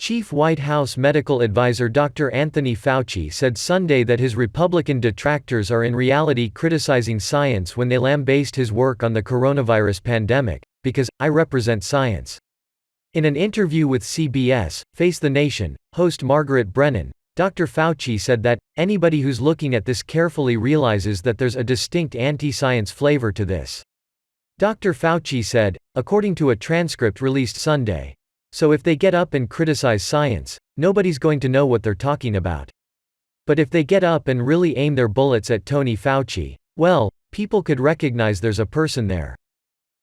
Chief White House medical advisor Dr. Anthony Fauci said Sunday that his Republican detractors are in reality criticizing science when they lambasted his work on the coronavirus pandemic, because I represent science. In an interview with CBS, Face the Nation, host Margaret Brennan, Dr. Fauci said that, anybody who's looking at this carefully realizes that there's a distinct anti-science flavor to this. Dr. Fauci said, according to a transcript released Sunday. So if they get up and criticize science, nobody's going to know what they're talking about. But if they get up and really aim their bullets at Tony Fauci, well, people could recognize there's a person there.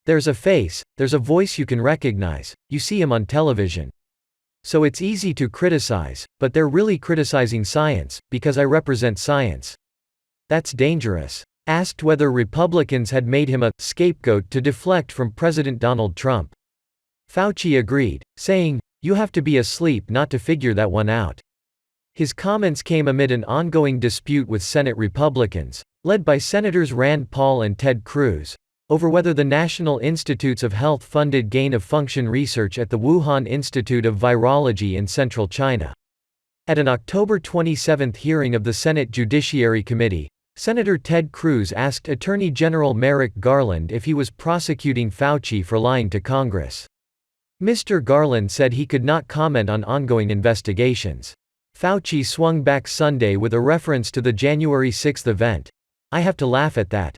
There's a face, there's a voice you can recognize, you see him on television. So it's easy to criticize, but they're really criticizing science, because I represent science. That's dangerous. Asked whether Republicans had made him a scapegoat to deflect from President Donald Trump, Fauci agreed, saying, "You have to be asleep not to figure that one out." His comments came amid an ongoing dispute with Senate Republicans, led by Senators Rand Paul and Ted Cruz, over whether the National Institutes of Health funded gain-of-function research at the Wuhan Institute of Virology in central China. At an October 27 hearing of the Senate Judiciary Committee, Senator Ted Cruz asked Attorney General Merrick Garland if he was prosecuting Fauci for lying to Congress. Mr. Garland said he could not comment on ongoing investigations. Fauci swung back Sunday with a reference to the January 6 event. "I have to laugh at that.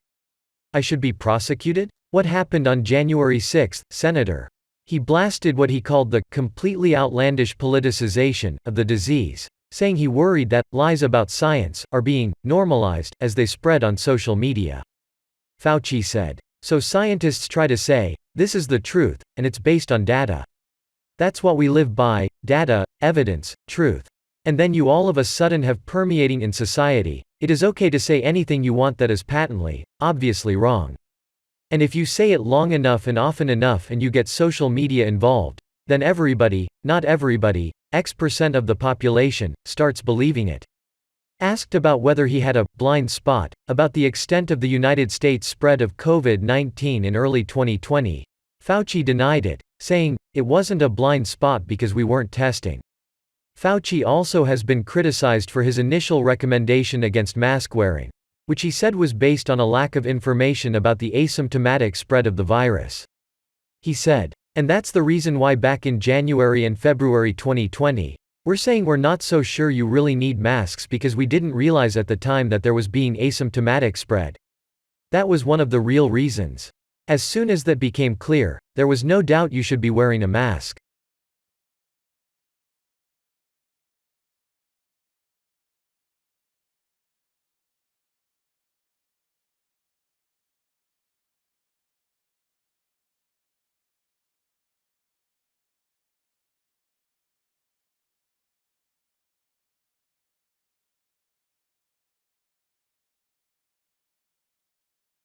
I should be prosecuted? What happened on January 6, Senator?" He blasted what he called the completely outlandish politicization of the disease, saying he worried that lies about science are being normalized as they spread on social media. Fauci said, "So scientists try to say, this is the truth, and it's based on data. That's what we live by, data, evidence, truth. And then you all of a sudden have permeating in society, it is okay to say anything you want that is patently, obviously wrong. And if you say it long enough and often enough and you get social media involved, then everybody, not everybody, X% of the population, starts believing it." Asked about whether he had a blind spot about the extent of the United States spread of COVID-19 in early 2020, Fauci denied it, saying, "It wasn't a blind spot because we weren't testing." Fauci also has been criticized for his initial recommendation against mask wearing, which he said was based on a lack of information about the asymptomatic spread of the virus. He said, "And that's the reason why back in January and February 2020, we're saying we're not so sure you really need masks because we didn't realize at the time that there was being asymptomatic spread. That was one of the real reasons. As soon as that became clear, there was no doubt you should be wearing a mask."